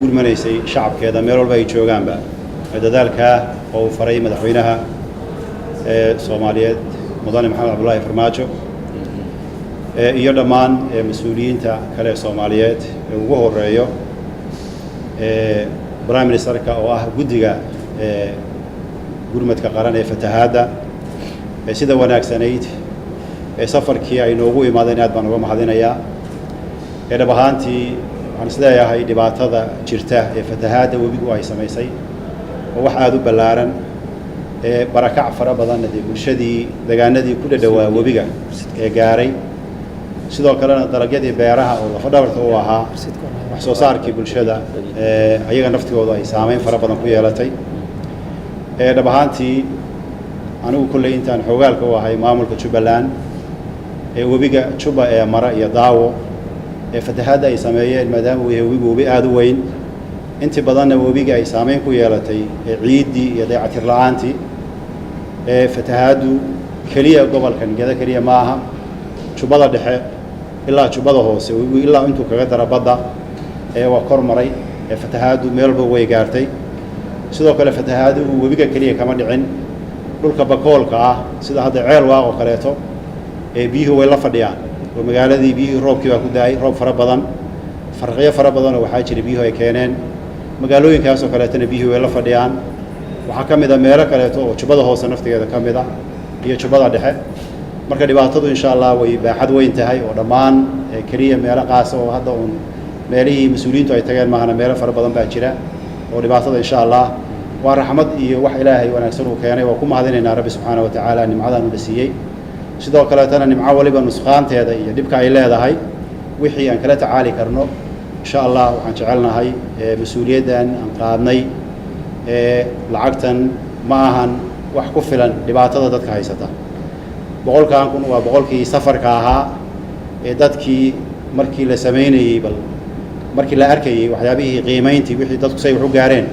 gurmanaysay shacabkeeda meel walba ay joogaanba dadaalka oo faray madaxweynaha Soomaaliyeed mudane Maxamed Cabdullaahi Farmaajo iyo dhammaan mas'uuliyiinta kale Soomaaliyeed ee ugu horeeyo Prime Ministerka oo ah guddiga gurmadka qaran ee fatahaada sida wanaagsanayd safarkii ay noogu imaadeen aad baan uga mahadinayaa dhab ahaantii waxaan isleeyahay dhibaatada jirta ee fatahaada webigu ay samaysay oo wax aad u ballaaran barakac fara badan bulshadii deegaanadii ku dhawaa webiga ee gaaray sidoo kalena dalagyadii beeraha oo lafdhabarta u ahaa wax soo saarkii bulshada ayaga naftigooda ay saameyn fara badan ku yeelatay dhab ahaantii anigu kulley intaan xoogaalka u ahay maamulka Jubbaland webiga Juba ee mara iyo daawo fatahaada ay sameeyeen maadaama uu yahay webi aad u weyn inta badanna webiga ay saameyn ku yeelatay ciidii iyo dayactir la'aantii fatahaadu kaliya gobolkan gada kaliya maaha Jubbada dhexe ilaa Jubbada hoose webigu ilaa intuu kaga darabada waa kor maray fatahaadu meel walba way gaartay sidoo kale fatahaadu webiga kaliya kama dhicin dhulka bakoolka ah sida hadda ceel waaq oo kaleeto biyuhu way la fadhiyaan oo magaaladii biyuhu roobkii baa ku daay roob fara badan farqiyo fara badan oo waxaa jira biyuhu ay keeneen magaalooyinkaas oo kaleetana biyuhu way la fadhiyaan waxaa ka mid ah meelo kaleeto oo Jubbada hoose naftigeeda ka mid ah iyo Jubbada dhexe marka dhibaatadu insha Allah way baaxad weyn tahay oo dhammaan kaliya meelo qaas oo hadda meelihii mas'uuliyiintu ay tageen maahana meelo fara badan baa jira oo dhibaatada insha Allah waa raxmad iyo wax Ilaahay wanaagsan uu keenay oo ku mahadinaynaa Rabbi subhanahu wa ta'ala nimcadan uu siiyay sidoo kale tan nimco waliba nusqaanteeda iyo dhibka ay leedahay wixii aan kala tacaali karno insha Allah waxaan jecelnahay mas'uuliyadan aan qaadnay lacagtan ma ahan wax ku filan dhibaatada dadka haysata boqolkaan kun waa boqolkii safarka ahaa dadkii markii la sameynayay bal markii la arkayay waxyaabihii qiimeyntii wixii dadku say wax u gaareen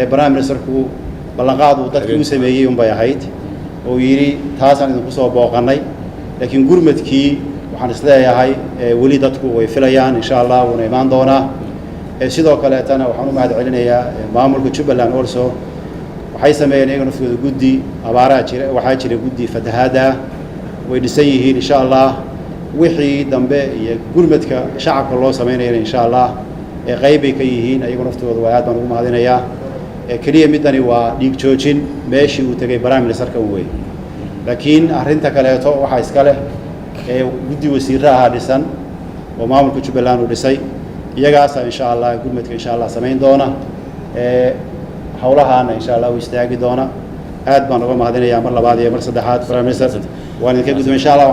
Prime Ministerku ballanqaad uu dadkii u sameeyay bay ahayd oo yiri taasaan idinku soo booqanay laakiin gurmadkii waxaan isleeyahay wali dadku way filayaan insha Allah wana imaan doonaa sidoo kale tana waxaan u mahad celinayaa maamulka Jubbaland also waxay sameeyeen iyaga naftooda guddi abaaraha jira waxaa jira guddi fatahaada way dhisan yihiin insha Allah wixii dambe iyo gurmadka shacabka loo sameeyay insha Allah qayb ay ka yihiin iyaga naftooda waa aad baan ugu mahadinayaa kaliya midani waa dhiig joojin meeshii uu tagay Prime Ministerka weey laakiin arinta kaleeto waxa iska leh guddi wasiiraha dhisan oo maamulka Jubbaland uu dhisay iyagaas insha Allah gurmadka insha Allah sameyn doona hawlahaana insha Allah uu istaagi doona aad baan uga mahadinayaa mar labaad iyo mar saddexaad Prime Minister waan idinka gudbin insha Allah